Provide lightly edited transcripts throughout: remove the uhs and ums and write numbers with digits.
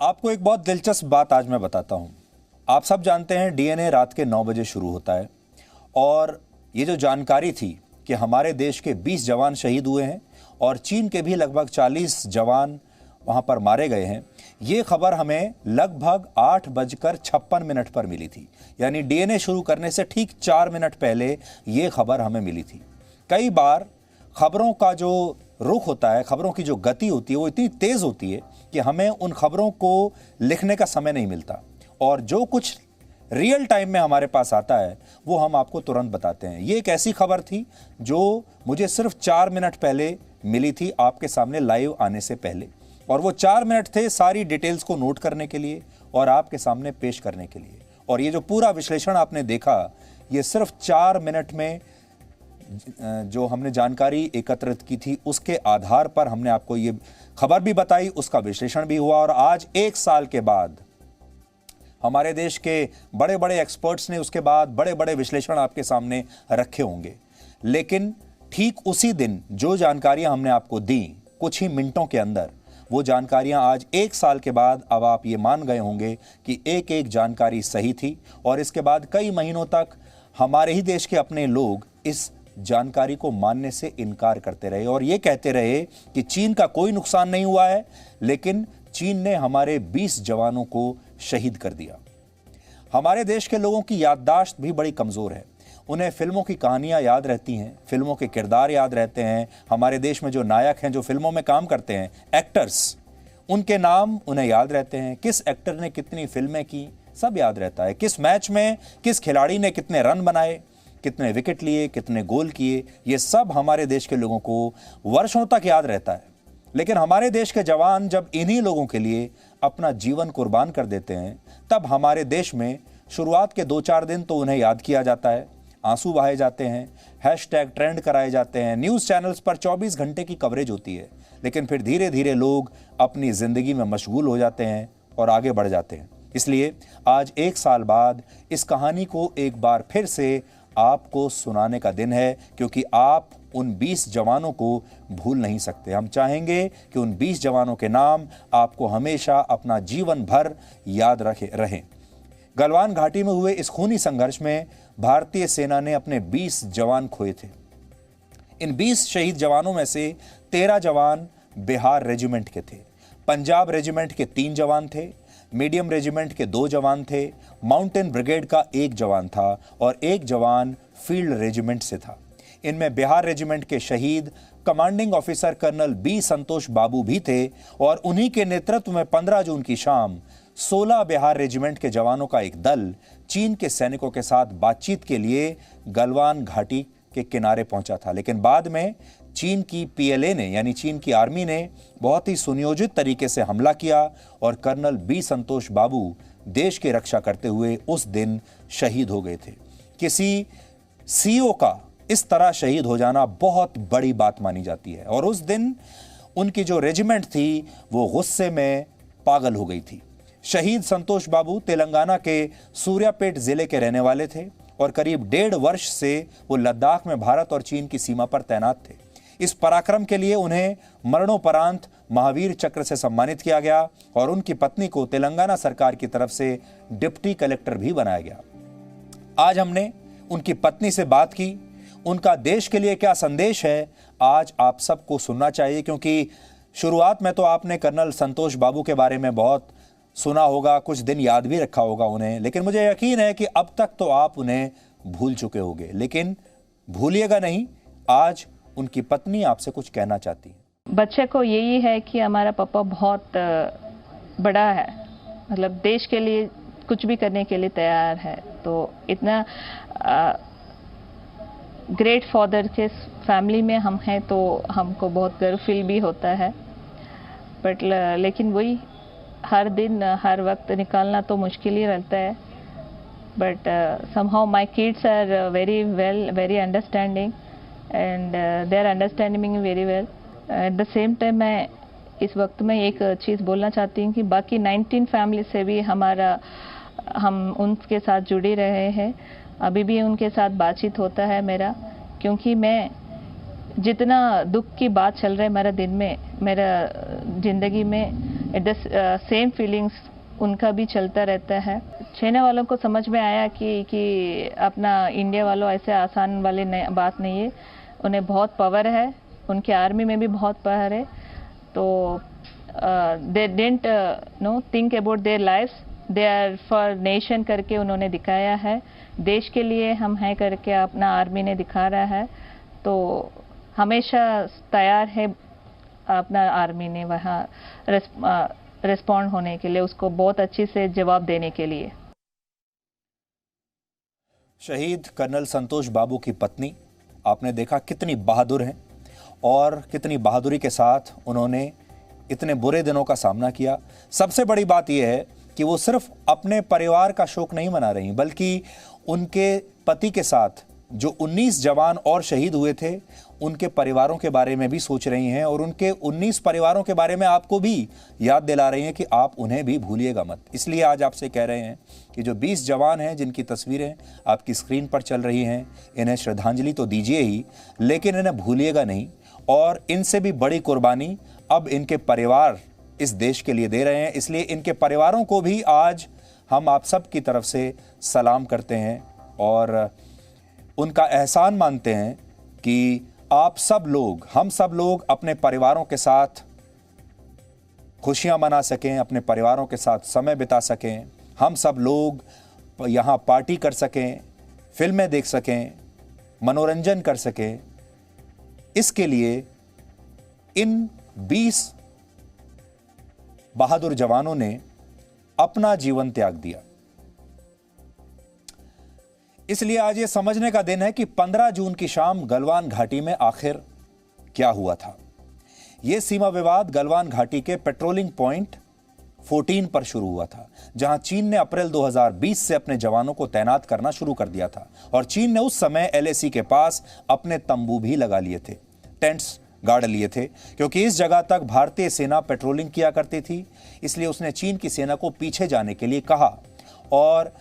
आपको एक बहुत दिलचस्प बात आज मैं बताता हूं। आप सब जानते हैं डीएनए रात के 9 बजे शुरू होता है और ये जो जानकारी थी कि हमारे देश के 20 जवान शहीद हुए हैं और चीन के भी लगभग 40 जवान वहां पर मारे गए हैं, ये खबर हमें लगभग 8:56 पर मिली थी। यानी डीएनए शुरू करने से ठीक 4 मिनट पहले ये खबर हमें मिली थी। कई बार खबरों का जो रुख होता है, खबरों की जो गति होती है, वो इतनी तेज होती है कि हमें उन खबरों को लिखने का समय नहीं मिलता और जो कुछ रियल टाइम में हमारे पास आता है वो हम आपको तुरंत बताते हैं। ये एक ऐसी खबर थी जो मुझे सिर्फ 4 मिनट पहले मिली थी, आपके सामने लाइव आने से पहले, और वो 4 मिनट थे सारी डिटेल्स को नोट करने के लिए और आपके सामने पेश करने के लिए। और ये जो पूरा विश्लेषण आपने देखा, ये सिर्फ 4 मिनट में जो हमने जानकारी एकत्रित की थी उसके आधार पर हमने आपको ये खबर भी बताई, उसका विश्लेषण भी हुआ। और आज 1 साल के बाद हमारे देश के बड़े बड़े एक्सपर्ट्स ने उसके बाद बड़े बड़े विश्लेषण आपके सामने रखे होंगे, लेकिन ठीक उसी दिन जो जानकारियां हमने आपको दी कुछ ही मिनटों के अंदर, वो जानकारियां आज 1 साल के बाद अब आप ये मान गए होंगे कि एक एक जानकारी सही थी। और इसके बाद कई महीनों तक हमारे ही देश के अपने लोग इस जानकारी को मानने से इनकार करते रहे और ये कहते रहे कि चीन का कोई नुकसान नहीं हुआ है, लेकिन चीन ने हमारे 20 जवानों को शहीद कर दिया। हमारे देश के लोगों की याददाश्त भी बड़ी कमज़ोर है। उन्हें फिल्मों की कहानियां याद रहती हैं, फिल्मों के किरदार याद रहते हैं। हमारे देश में जो नायक हैं, जो फिल्मों में काम करते हैं, एक्टर्स, उनके नाम उन्हें याद रहते हैं। किस एक्टर ने कितनी फिल्में की सब याद रहता है। किस मैच में किस खिलाड़ी ने कितने रन बनाए, कितने विकेट लिए, कितने गोल किए, ये सब हमारे देश के लोगों को वर्षों तक याद रहता है। लेकिन हमारे देश के जवान जब इन्हीं लोगों के लिए अपना जीवन कुर्बान कर देते हैं, तब हमारे देश में शुरुआत के 2-4 दिन तो उन्हें याद किया जाता है, आंसू बहाए जाते हैं, हैशटैग ट्रेंड कराए जाते हैं, न्यूज़ चैनल्स पर 24 घंटे की कवरेज होती है। लेकिन फिर धीरे धीरे लोग अपनी ज़िंदगी में मशगूल हो जाते हैं और आगे बढ़ जाते हैं। इसलिए आज 1 साल बाद इस कहानी को एक बार फिर से आपको सुनाने का दिन है, क्योंकि आप उन 20 जवानों को भूल नहीं सकते। हम चाहेंगे कि उन 20 जवानों के नाम आपको हमेशा अपना जीवन भर याद रहें। गलवान घाटी में हुए इस खूनी संघर्ष में भारतीय सेना ने अपने 20 जवान खोए थे। इन 20 शहीद जवानों में से 13 जवान बिहार रेजिमेंट के थे, पंजाब रेजिमेंट के 3 जवान थे, मीडियम रेजिमेंट के 2 जवान थे, माउंटेन ब्रिगेड का 1 जवान था और 1 जवान फील्ड रेजिमेंट से था। इनमें बिहार रेजिमेंट के शहीद कमांडिंग ऑफिसर कर्नल बी संतोष बाबू भी थे और उन्हीं के नेतृत्व में 15 जून की शाम 16 बिहार रेजिमेंट के जवानों का एक दल चीन के सैनिकों के साथ बातचीत के लिए गलवान घाटी के किनारे पहुंचा था। लेकिन बाद में चीन की पीएलए ने, यानी चीन की आर्मी ने बहुत ही सुनियोजित तरीके से हमला किया और कर्नल बी संतोष बाबू देश की रक्षा करते हुए उस दिन शहीद हो गए थे। किसी सीओ का इस तरह शहीद हो जाना बहुत बड़ी बात मानी जाती है और उस दिन उनकी जो रेजिमेंट थी वो गुस्से में पागल हो गई थी। शहीद संतोष बाबू तेलंगाना के सूर्यापेट जिले के रहने वाले थे और करीब 1.5 वर्ष से वो लद्दाख में भारत और चीन की सीमा पर तैनात थे। इस पराक्रम के लिए उन्हें मरणोपरांत महावीर चक्र से सम्मानित किया गया और उनकी पत्नी को तेलंगाना सरकार की तरफ से डिप्टी कलेक्टर भी बनाया गया। आज हमने उनकी पत्नी से बात की। उनका देश के लिए क्या संदेश है, आज आप सबको सुनना चाहिए, क्योंकि शुरुआत में तो आपने कर्नल संतोष बाबू के बारे में बहुत सुना होगा, कुछ दिन याद भी रखा होगा उन्हें, लेकिन मुझे यकीन है कि अब तक तो आप उन्हें भूल चुके होंगे। लेकिन भूलिएगा नहीं, आज उनकी पत्नी आपसे कुछ कहना चाहती है। बच्चे को यही है कि हमारा पापा बहुत बड़ा है, मतलब देश के लिए कुछ भी करने के लिए तैयार है। तो इतना ग्रेट फादर के फैमिली में हम हैं तो हमको बहुत गर्व फील भी होता है। बट लेकिन वही हर दिन हर वक्त निकालना तो मुश्किल ही रहता है। But somehow my kids are very understanding and they are understanding me very well. At the same time मैं इस वक्त में एक चीज़ बोलना चाहती हूँ कि बाकी 19 फैमिली से भी हम उनके साथ जुड़े रहे हैं। अभी भी उनके साथ बातचीत होता है मेरा, क्योंकि मैं जितना दुख की बात चल रहा है मेरा दिन में, मेरा ज़िंदगी में, एट द सेम फीलिंग्स उनका भी चलता रहता है। चाइना वालों को समझ में आया कि अपना इंडिया वालों ऐसे आसान वाले बात नहीं है, उन्हें बहुत पावर है, उनके आर्मी में भी बहुत पावर है। तो they didn't know think about their lifes, they are for nation करके उन्होंने दिखाया है। देश के लिए हम हैं करके अपना आर्मी ने दिखा रहा है। तो हमेशा तैयार है अपना आर्मी ने वहाँ रिस्पॉन्ड होने के लिए, उसको बहुत अच्छे से जवाब देने के लिए। शहीद कर्नल संतोष बाबू की पत्नी आपने देखा कितनी बहादुर हैं और कितनी बहादुरी के साथ उन्होंने इतने बुरे दिनों का सामना किया। सबसे बड़ी बात यह है कि वो सिर्फ अपने परिवार का शोक नहीं मना रही, बल्कि उनके पति के साथ जो 19 जवान और शहीद हुए थे उनके परिवारों के बारे में भी सोच रही हैं और उनके 19 परिवारों के बारे में आपको भी याद दिला रही हैं कि आप उन्हें भी भूलिएगा मत। इसलिए आज आपसे कह रहे हैं कि जो 20 जवान हैं जिनकी तस्वीरें आपकी स्क्रीन पर चल रही हैं, इन्हें श्रद्धांजलि तो दीजिए ही, लेकिन इन्हें भूलिएगा नहीं। और इनसे भी बड़ी कुर्बानी अब इनके परिवार इस देश के लिए दे रहे हैं, इसलिए इनके परिवारों को भी आज हम आप सब की तरफ से सलाम करते हैं और उनका एहसान मानते हैं कि आप सब लोग, हम सब लोग अपने परिवारों के साथ खुशियां मना सकें, अपने परिवारों के साथ समय बिता सकें, हम सब लोग यहाँ पार्टी कर सकें, फिल्में देख सकें, मनोरंजन कर सकें। इसके लिए इन 20 बहादुर जवानों ने अपना जीवन त्याग दिया। इसलिए आज ये समझने का दिन है कि 15 जून की शाम गलवान घाटी में आखिर क्या हुआ था। यह सीमा विवाद गलवान घाटी के पेट्रोलिंग पॉइंट 14 पर शुरू हुआ था, जहां चीन ने अप्रैल 2020 से अपने जवानों को तैनात करना शुरू कर दिया था और चीन ने उस समय LAC के पास अपने तंबू भी लगा लिए थे, टेंट्स गाड़ लिए थे, क्योंकि इस जगह तक भारतीय सेना पेट्रोलिंग किया करती थी। इसलिए उसने चीन की सेना को पीछे जाने के लिए कहा और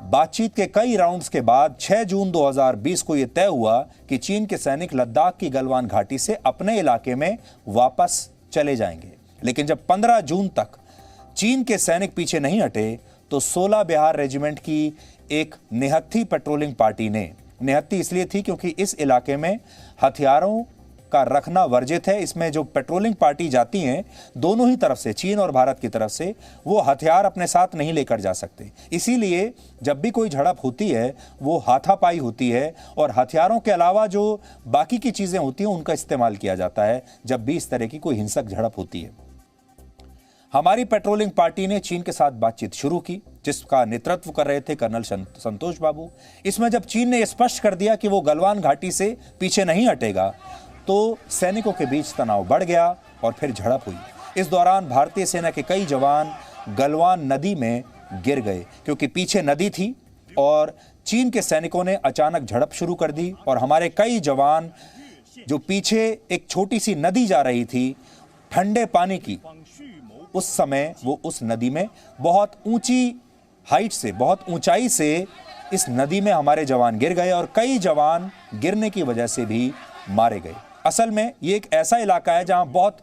बातचीत के कई राउंड्स के बाद 6 जून 2020 को यह तय हुआ कि चीन के सैनिक लद्दाख की गलवान घाटी से अपने इलाके में वापस चले जाएंगे। लेकिन जब 15 जून तक चीन के सैनिक पीछे नहीं हटे तो 16 बिहार रेजिमेंट की एक निहत्थी पेट्रोलिंग पार्टी ने, निहत्थी इसलिए थी क्योंकि इस इलाके में हथियारों का रखना वर्जित है। इसमें जो पेट्रोलिंग पार्टी जाती हैं दोनों ही तरफ से, चीन और भारत की तरफ से, वो हथियार अपने साथ नहीं लेकर जा सकते। इसीलिए जब भी कोई झड़प होती है वो हाथापाई होती है और हथियारों के अलावा जो बाकी की चीजें होती हैं उनका इस्तेमाल किया जाता है जब भी इस तरह की कोई हिंसक झड़प होती है। हमारी पेट्रोलिंग पार्टी ने चीन के साथ बातचीत शुरू की, जिसका नेतृत्व कर रहे थे कर्नल संतोष बाबू। इसमें जब चीन ने स्पष्ट कर दिया कि वो गलवान घाटी से पीछे नहीं हटेगा तो सैनिकों के बीच तनाव बढ़ गया और फिर झड़प हुई। इस दौरान भारतीय सेना के कई जवान गलवान नदी में गिर गए क्योंकि पीछे नदी थी और चीन के सैनिकों ने अचानक झड़प शुरू कर दी और हमारे कई जवान जो पीछे एक छोटी सी नदी जा रही थी ठंडे पानी की, उस समय वो उस नदी में बहुत ऊंची हाइट से, बहुत ऊंचाई से इस नदी में हमारे जवान गिर गए और कई जवान गिरने की वजह से भी मारे गए। असल में ये एक ऐसा इलाका है जहां बहुत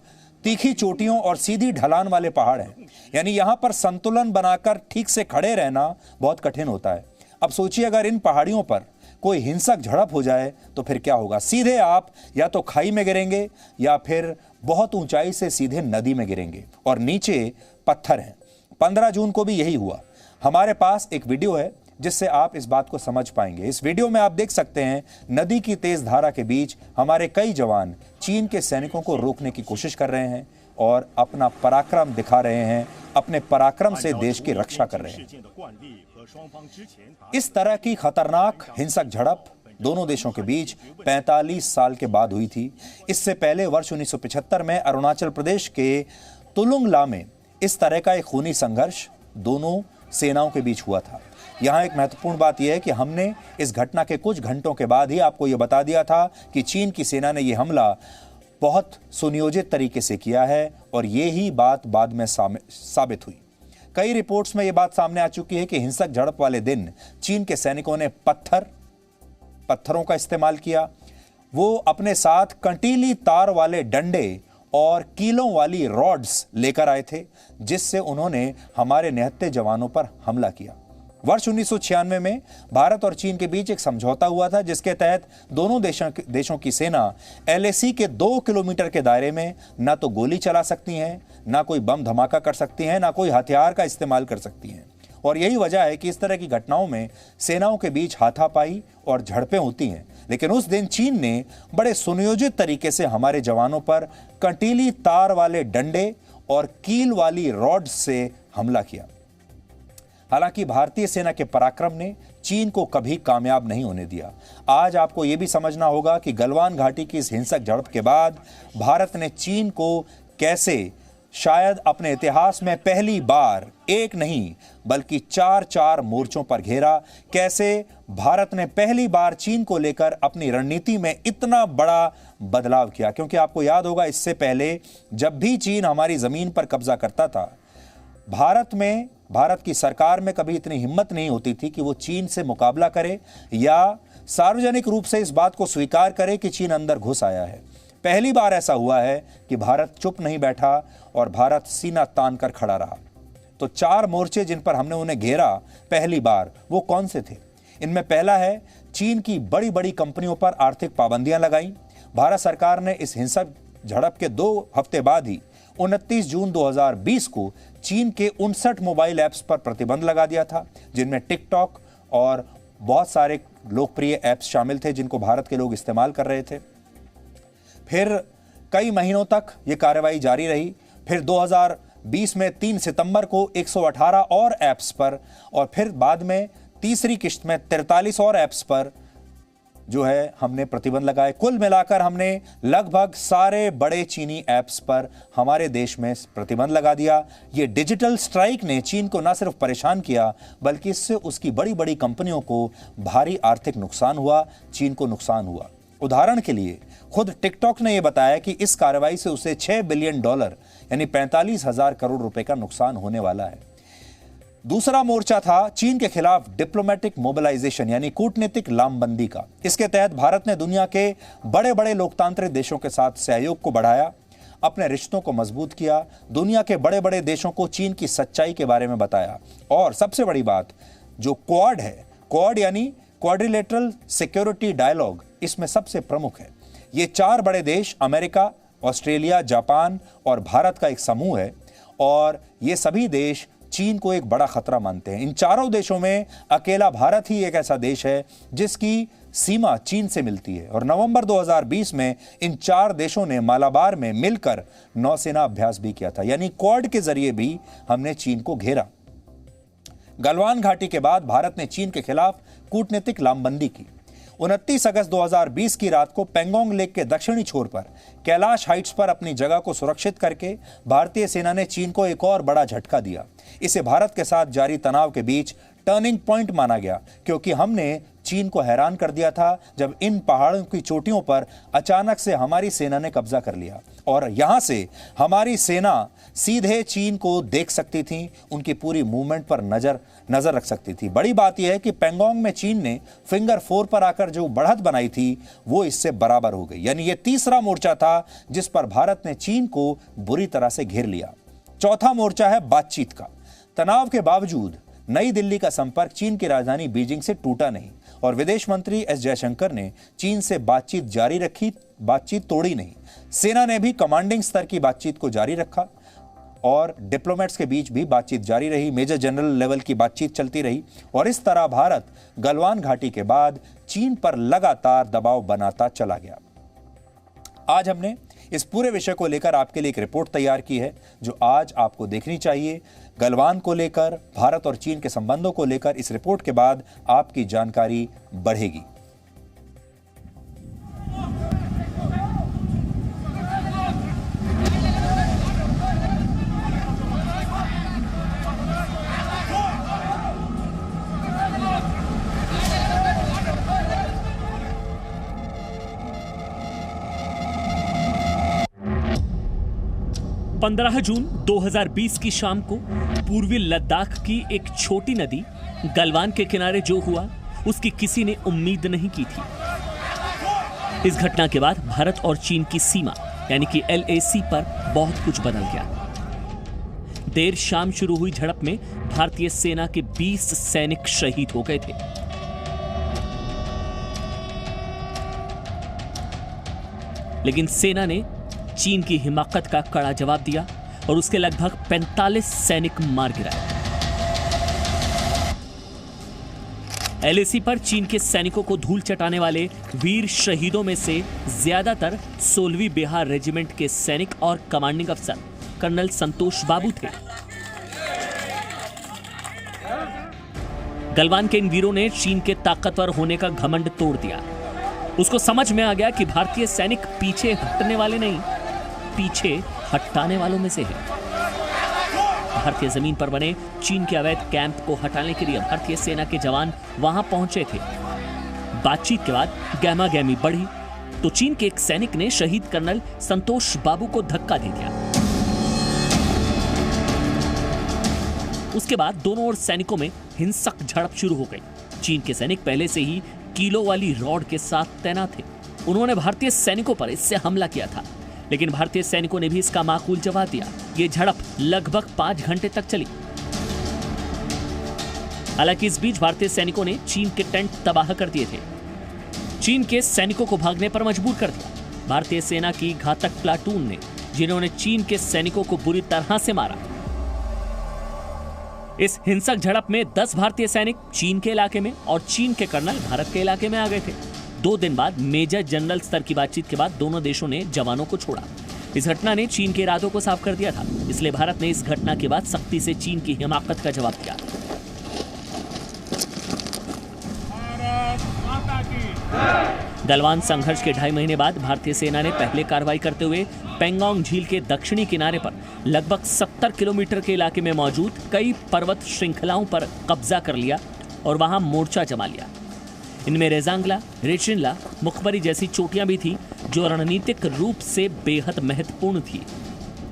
तीखी चोटियों और सीधी ढलान वाले पहाड़ हैं, यानी यहां पर संतुलन बनाकर ठीक से खड़े रहना बहुत कठिन होता है। अब सोचिए अगर इन पहाड़ियों पर कोई हिंसक झड़प हो जाए तो फिर क्या होगा। सीधे आप या तो खाई में गिरेंगे या फिर बहुत ऊंचाई से सीधे नदी में गिरेंगे और नीचे पत्थर हैं। 15 जून को भी यही हुआ। हमारे पास एक वीडियो है जिससे आप इस बात को समझ पाएंगे। इस वीडियो में आप देख सकते हैं नदी की तेज धारा के बीच हमारे कई जवान चीन के सैनिकों को रोकने की कोशिश कर रहे हैं और अपना पराक्रम दिखा रहे हैं, अपने पराक्रम से देश की रक्षा कर रहे हैं। इस तरह की खतरनाक हिंसक झड़प दोनों देशों के बीच 45 साल के बाद हुई थी। इससे पहले वर्ष 1975 में अरुणाचल प्रदेश के तुलुंग ला में इस तरह का एक खूनी संघर्ष दोनों सेनाओं के बीच हुआ था। यहाँ एक महत्वपूर्ण बात यह है कि हमने इस घटना के कुछ घंटों के बाद ही आपको यह बता दिया था कि चीन की सेना ने यह हमला बहुत सुनियोजित तरीके से किया है और ये ही बात बाद में साबित हुई। कई रिपोर्ट्स में यह बात सामने आ चुकी है कि हिंसक झड़प वाले दिन चीन के सैनिकों ने पत्थरों का इस्तेमाल किया। वो अपने साथ कंटीली तार वाले डंडे और कीलों वाली रॉड्स लेकर आए थे, जिससे उन्होंने हमारे निहत्थे जवानों पर हमला किया। वर्ष 1996 में भारत और चीन के बीच एक समझौता हुआ था, जिसके तहत दोनों देशों की सेना LAC के 2 किलोमीटर के दायरे में ना तो गोली चला सकती हैं, ना कोई बम धमाका कर सकती हैं, ना कोई हथियार का इस्तेमाल कर सकती हैं। और यही वजह है कि इस तरह की घटनाओं में सेनाओं के बीच हाथापाई और झड़पें होती हैं। लेकिन उस दिन चीन ने बड़े सुनियोजित तरीके से हमारे जवानों पर कंटीली तार वाले डंडे और कील वाली रॉड से हमला किया। हालांकि भारतीय सेना के पराक्रम ने चीन को कभी कामयाब नहीं होने दिया। आज आपको यह भी समझना होगा कि गलवान घाटी की इस हिंसक झड़प के बाद भारत ने चीन को कैसे, शायद अपने इतिहास में पहली बार एक नहीं बल्कि 4 मोर्चों पर घेरा। कैसे भारत ने पहली बार चीन को लेकर अपनी रणनीति में इतना बड़ा बदलाव किया, क्योंकि आपको याद होगा इससे पहले जब भी चीन हमारी जमीन पर कब्जा करता था, भारत की सरकार में कभी इतनी हिम्मत नहीं होती थी कि वो चीन से मुकाबला करे या सार्वजनिक रूप से इस बात को स्वीकार करे कि चीन अंदर घुस आया है। पहली बार ऐसा हुआ है कि भारत चुप नहीं बैठा और भारत सीना तान कर खड़ा रहा। तो 4 मोर्चे जिन पर हमने उन्हें घेरा पहली बार, वो कौन से थे? इनमें पहला है, चीन की बड़ी बड़ी कंपनियों पर आर्थिक पाबंदियां लगाई। भारत सरकार ने इस हिंसक झड़प के 2 हफ्ते बाद ही 29 जून 2020 को चीन के 59 मोबाइल ऐप्स पर प्रतिबंध लगा दिया था, जिनमें टिकटॉक और बहुत सारे लोकप्रिय ऐप्स शामिल थे जिनको भारत के लोग इस्तेमाल कर रहे थे। फिर कई महीनों तक ये कार्रवाई जारी रही। फिर 2020 में 3 सितंबर को 118 और ऐप्स पर, और फिर बाद में तीसरी किश्त में 43 और ऐप्स पर जो है हमने प्रतिबंध लगाए। कुल मिलाकर हमने लगभग सारे बड़े चीनी ऐप्स पर हमारे देश में प्रतिबंध लगा दिया। ये डिजिटल स्ट्राइक ने चीन को न सिर्फ परेशान किया, बल्कि इससे उसकी बड़ी बड़ी कंपनियों को भारी आर्थिक नुकसान हुआ, चीन को नुकसान हुआ। उदाहरण के लिए खुद टिकटॉक ने यह बताया कि इस कार्रवाई से उसे $6 बिलियन यानी 45,000 करोड़ रुपए का नुकसान होने वाला है। दूसरा मोर्चा था चीन के खिलाफ डिप्लोमेटिक मोबिलाइजेशन यानी कूटनीतिक लामबंदी का। इसके तहत भारत ने दुनिया के बड़े बड़े लोकतांत्रिक देशों के साथ सहयोग को बढ़ाया, अपने रिश्तों को मजबूत किया, दुनिया के बड़े बड़े देशों को चीन की सच्चाई के बारे में बताया। और सबसे बड़ी बात, जो क्वाड है, क्वाड यानी क्वाड्रिलेटरल सिक्योरिटी डायलॉग, इसमें सबसे प्रमुख है। ये 4 बड़े देश अमेरिका, ऑस्ट्रेलिया, जापान और भारत का एक समूह है, और ये सभी देश चीन को एक बड़ा खतरा मानते हैं। इन चारों देशों में अकेला भारत ही एक ऐसा देश है जिसकी सीमा चीन से मिलती है। और नवंबर 2020 में इन 4 देशों ने मालाबार में मिलकर नौसेना अभ्यास भी किया था, यानी क्वाड के जरिए भी हमने चीन को घेरा। गलवान घाटी के बाद भारत ने चीन के खिलाफ कूटनीतिक लामबंदी की। 29 अगस्त 2020 की रात को पेंगोंग लेक के दक्षिणी छोर पर कैलाश हाइट्स पर अपनी जगह को सुरक्षित करके भारतीय सेना ने चीन को एक और बड़ा झटका दिया। इसे भारत के साथ जारी तनाव के बीच टर्निंग पॉइंट माना गया, क्योंकि हमने चीन को हैरान कर दिया था जब इन पहाड़ों की चोटियों पर अचानक से हमारी सेना ने कब्जा कर लिया और यहां से हमारी सेना सीधे चीन को देख सकती थी, उनकी पूरी मूवमेंट पर नजर रख सकती थी। बड़ी बात यह है कि पेंगोंग में चीन ने फिंगर 4 पर आकर जो बढ़त बनाई थी वो इससे बराबर हो गई, यानी ये तीसरा मोर्चा था जिस पर भारत ने चीन को बुरी तरह से घेर लिया। चौथा मोर्चा है बातचीत का। तनाव के बावजूद नई दिल्ली का संपर्क चीन की राजधानी बीजिंग से टूटा नहीं और विदेश मंत्री एस जयशंकर ने चीन से बातचीत जारी रखी, बातचीत तोड़ी नहीं। सेना ने भी कमांडिंग स्तर की बातचीत को जारी रखा और डिप्लोमेट्स के बीच भी बातचीत जारी रही, मेजर जनरल लेवल की बातचीत चलती रही और इस तरह भारत गलवान घाटी के बाद चीन पर लगातार दबाव बनाता चला गया। आज हमने इस पूरे विषय को लेकर आपके लिए एक रिपोर्ट तैयार की है जो आज आपको देखनी चाहिए। गलवान को लेकर, भारत और चीन के संबंधों को लेकर इस रिपोर्ट के बाद आपकी जानकारी बढ़ेगी। पंद्रह जून 2020 की शाम को पूर्वी लद्दाख की एक छोटी नदी गलवान के किनारे जो हुआ उसकी किसी ने उम्मीद नहीं की थी। इस घटना के बाद भारत और चीन की सीमा यानी कि LAC पर बहुत कुछ बदल गया। देर शाम शुरू हुई झड़प में भारतीय सेना के 20 सैनिक शहीद हो गए थे। लेकिन सेना ने चीन की हिमाकत का कड़ा जवाब दिया और उसके लगभग 45 सैनिक मार गिराए। LAC पर चीन के सैनिकों को धूल चटाने वाले वीर शहीदों में से ज्यादातर 16वीं बिहार रेजिमेंट के सैनिक और कमांडिंग अफसर कर्नल संतोष बाबू थे। गलवान के इन वीरों ने चीन के ताकतवर होने का घमंड तोड़ दिया। उसको समझ में आ गया कि भारतीय सैनिक पीछे हटने वाले नहीं, पीछे हटाने वालों में से है। भारतीय जमीन पर बने चीन के अवैध कैंप को हटाने के लिए भारतीय सेना के जवान वहां पहुंचे थे। बातचीत के बाद गहमा गहमी बढ़ी तो चीन के एक सैनिक ने शहीद कर्नल संतोष बाबू को धक्का दे दिया। उसके बाद दोनों ओर सैनिकों में हिंसक झड़प शुरू हो गई। चीन के सैनिक पहले से ही कीलो वाली रॉड के साथ तैनात थे। उन्होंने भारतीय सैनिकों पर इससे हमला किया था, लेकिन भारतीय सैनिकों ने भी इसका माकूल जवाब दिया। ये झड़प लगभग 5 घंटे तक चली। हालांकि इस बीच भारतीय सैनिकों ने चीन के टेंट तबाह कर दिए थे। चीन के सैनिकों को भागने पर मजबूर कर दिया। भारतीय सेना की घातक प्लाटून ने, जिन्होंने चीन के सैनिकों को बुरी तरह से मारा। इस हिंसक झड़प में 10 भारतीय सैनिक चीन के इलाके में और चीन के कर्नल भारत के इलाके में आ गए थे। 2 दिन बाद मेजर जनरल स्तर की बातचीत के बाद दोनों देशों ने जवानों को छोड़ा। इस घटना ने चीन के इरादों को साफ कर दिया था, इसलिए भारत ने इस घटना के बाद सख्ती से चीन की हिमाकत का जवाब दिया। गलवान संघर्ष के 2.5 महीने बाद भारतीय सेना ने पहले कार्रवाई करते हुए पेंगोंग झील के दक्षिणी किनारे पर लगभग 70 किलोमीटर के इलाके में मौजूद कई पर्वत श्रृंखलाओं पर कब्जा कर लिया और वहां मोर्चा जमा लिया। इनमें रेजांगला, रेचिनला, मुखबरी जैसी चोटियां भी थी जो रणनीतिक रूप से बेहद महत्वपूर्ण थी।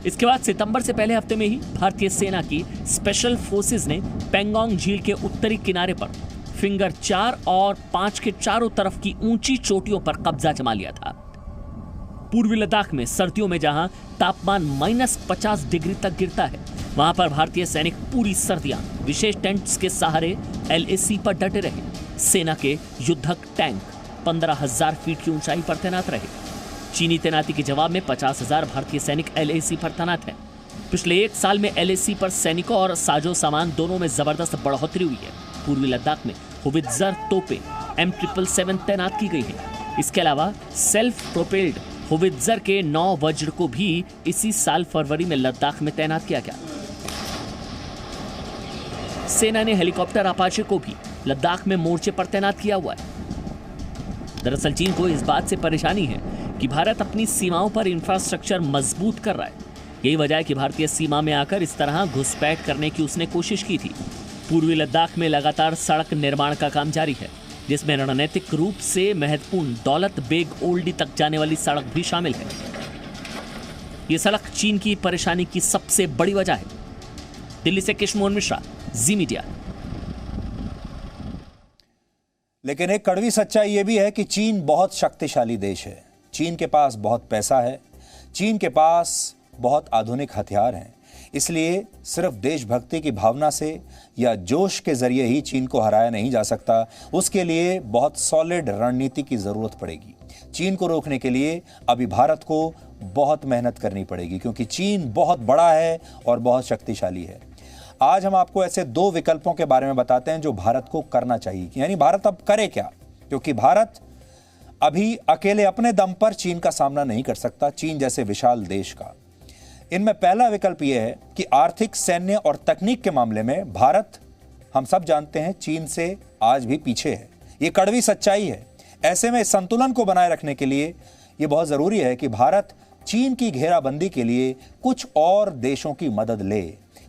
इसके बाद सितंबर से पहले हफ्ते में ही भारतीय सेना की स्पेशल फोर्सेस ने पेंगोंग झील के उत्तरी किनारे पर फिंगर 4 और 5 के चारों तरफ की ऊंची चोटियों पर कब्जा जमा लिया था। पूर्वी लद्दाख में सर्दियों में जहां तापमान -50 डिग्री तक गिरता है, वहां पर भारतीय सैनिक पूरी सर्दियां विशेष टेंट्स के सहारे LAC पर डटे रहे। सेना के युद्धक टैंक 15,000 फीट की ऊंचाई पर तैनात रहे। चीनी तैनाती के जवाब में 50,000 भारतीय सैनिक LAC पर तैनात हैं। पिछले 1 साल में LAC पर सैनिकों और साजो सामान दोनों में जबरदस्त बढ़ोतरी हुई है। पूर्वी लद्दाख में होवित्जर तोपें M777 तैनात की गई है। इसके अलावा सेल्फ प्रोपेल्ड होवित्जर के 9 वज्र को भी इसी साल फरवरी में लद्दाख में तैनात किया गया। सेना ने हेलीकॉप्टर अपाचे को भी लद्दाख में मोर्चे पर तैनात किया हुआ है। दरअसल चीन को इस बात से परेशानी है कि भारत अपनी सीमाओं पर इंफ्रास्ट्रक्चर मजबूत कर रहा है। यही वजह है कि भारतीय सीमा में आकर इस तरह घुसपैठ करने की उसने कोशिश की थी। पूर्वी लद्दाख में लगातार सड़क निर्माण का काम जारी है, जिसमें रणनीतिक रूप से महत्वपूर्ण दौलत बेग ओल्डी तक जाने वाली सड़क भी शामिल है। ये सड़क चीन की परेशानी की सबसे बड़ी वजह है। दिल्ली से कृष्ण मोहन मिश्रा, जी मीडिया। लेकिन एक कड़वी सच्चाई यह भी है कि चीन बहुत शक्तिशाली देश है। चीन के पास बहुत पैसा है, चीन के पास बहुत आधुनिक हथियार हैं। इसलिए सिर्फ देशभक्ति की भावना से या जोश के जरिए ही चीन को हराया नहीं जा सकता। उसके लिए बहुत सॉलिड रणनीति की जरूरत पड़ेगी। चीन को रोकने के लिए अभी भारत को बहुत मेहनत करनी पड़ेगी, क्योंकि चीन बहुत बड़ा है और बहुत शक्तिशाली है। आज हम आपको ऐसे 2 विकल्पों के बारे में बताते हैं जो भारत को करना चाहिए। यानी भारत अब करे क्या, क्योंकि भारत अभी अकेले अपने दम पर चीन का सामना नहीं कर सकता, चीन जैसे विशाल देश का। इनमें पहला विकल्प यह है कि आर्थिक, सैन्य और तकनीक के मामले में भारत, हम सब जानते हैं, चीन से आज भी पीछे है। ये कड़वी सच्चाई है। ऐसे में संतुलन को बनाए रखने के लिए यह बहुत जरूरी है कि भारत चीन की घेराबंदी के लिए कुछ और देशों की मदद ले,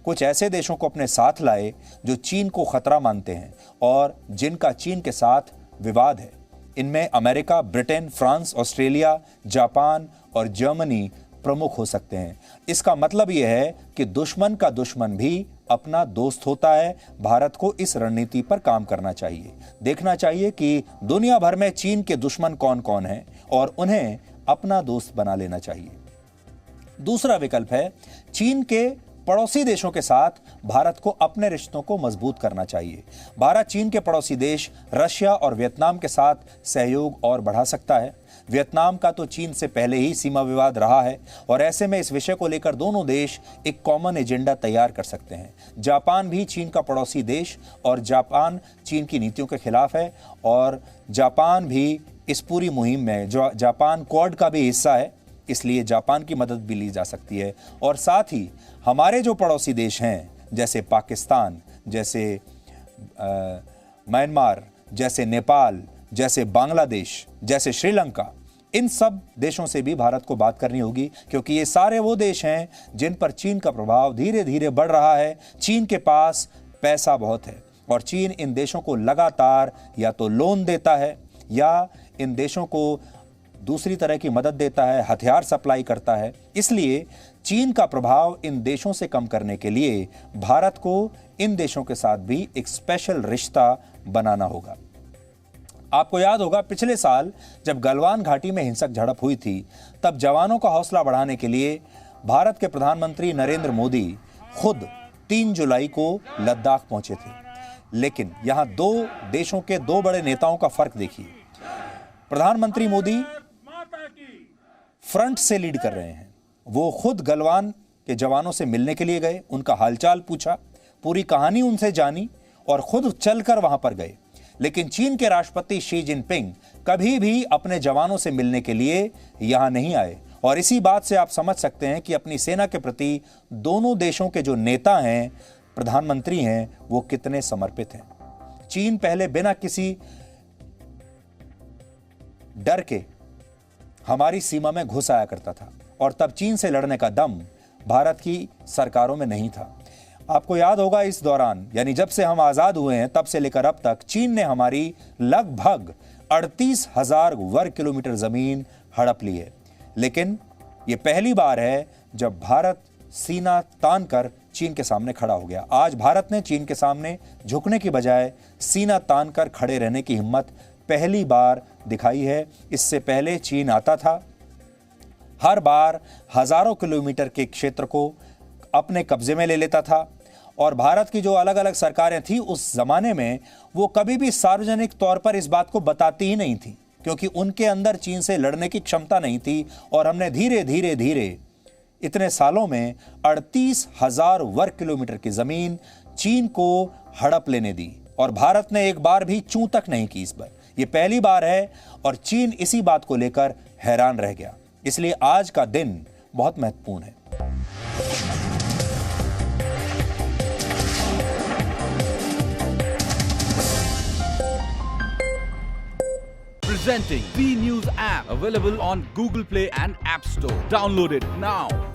कुछ ऐसे देशों को अपने साथ लाए जो चीन को खतरा मानते हैं और जिनका चीन के साथ विवाद है। इनमें America, Britain, France, Australia, Japan और जर्मनी प्रमुख हो सकते हैं। इसका मतलब यह है कि दुश्मन का दुश्मन भी अपना दोस्त होता है। भारत को इस रणनीति पर काम करना चाहिए। देखना चाहिए कि दुनिया भर में चीन के दुश्मन कौन कौन हैं और उन्हें अपना दोस्त बना लेना चाहिए। दूसरा विकल्प है चीन के पड़ोसी देशों के साथ भारत को अपने रिश्तों को मजबूत करना चाहिए। भारत चीन के पड़ोसी देश रशिया और वियतनाम के साथ सहयोग और बढ़ा सकता है। वियतनाम का तो चीन से पहले ही सीमा विवाद रहा है और ऐसे में इस विषय को लेकर दोनों देश एक कॉमन एजेंडा तैयार कर सकते हैं। जापान भी चीन का पड़ोसी देश और जापान चीन की नीतियों के खिलाफ है और जापान भी इस पूरी मुहिम में, जो जापान क्वाड का भी हिस्सा है, इसलिए जापान की मदद भी ली जा सकती है। और साथ ही हमारे जो पड़ोसी देश हैं जैसे पाकिस्तान, जैसे म्यांमार, जैसे नेपाल, जैसे बांग्लादेश, जैसे श्रीलंका, इन सब देशों से भी भारत को बात करनी होगी क्योंकि ये सारे वो देश हैं जिन पर चीन का प्रभाव धीरे धीरे बढ़ रहा है। चीन के पास पैसा बहुत है और चीन इन देशों को लगातार या तो लोन देता है या इन देशों को दूसरी तरह की मदद देता है, हथियार सप्लाई करता है। इसलिए चीन का प्रभाव इन देशों से कम करने के लिए भारत को इन देशों के साथ भी एक स्पेशल रिश्ता बनाना होगा। आपको याद होगा पिछले साल जब गलवान घाटी में हिंसक झड़प हुई थी, तब जवानों का हौसला बढ़ाने के लिए भारत के प्रधानमंत्री नरेंद्र मोदी खुद 3 जुलाई को लद्दाख पहुंचे थे। लेकिन यहां दो देशों के दो बड़े नेताओं का फर्क देखिए। प्रधानमंत्री मोदी फ्रंट से लीड कर रहे हैं। वो खुद गलवान के जवानों से मिलने के लिए गए, उनका हालचाल पूछा, पूरी कहानी उनसे जानी और खुद चलकर वहां पर गए। लेकिन चीन के राष्ट्रपति शी जिनपिंग कभी भी अपने जवानों से मिलने के लिए यहां नहीं आए और इसी बात से आप समझ सकते हैं कि अपनी सेना के प्रति दोनों देशों के जो नेता हैं, प्रधानमंत्री हैं, वो कितने समर्पित हैं। चीन पहले बिना किसी डर के हमारी सीमा में घुस आया करता था और तब चीन से लड़ने का दम भारत की सरकारों में नहीं था। आपको याद होगा इस दौरान, यानी जब से हम आजाद हुए हैं तब से लेकर अब तक चीन ने हमारी लगभग 38,000 वर्ग किलोमीटर जमीन हड़प ली है। लेकिन यह पहली बार है जब भारत सीना तान कर चीन के सामने खड़ा हो गया। आज भारत ने चीन के सामने झुकने की बजाय सीना तान कर खड़े रहने की हिम्मत पहली बार दिखाई है। इससे पहले चीन आता था, हर बार हजारों किलोमीटर के क्षेत्र को अपने कब्जे में ले लेता था और भारत की जो अलग अलग सरकारें थी उस जमाने में वो कभी भी सार्वजनिक तौर पर इस बात को बताती ही नहीं थी क्योंकि उनके अंदर चीन से लड़ने की क्षमता नहीं थी। और हमने धीरे धीरे धीरे इतने सालों में 38,000 वर्ग किलोमीटर की जमीन चीन को हड़प लेने दी और भारत ने एक बार भी चूं तक नहीं की। इस बार ये पहली बार है और चीन इसी बात को लेकर हैरान रह गया। इसलिए आज का दिन बहुत महत्वपूर्ण है। Presenting B News app, available on Google Play and App Store. Download it now.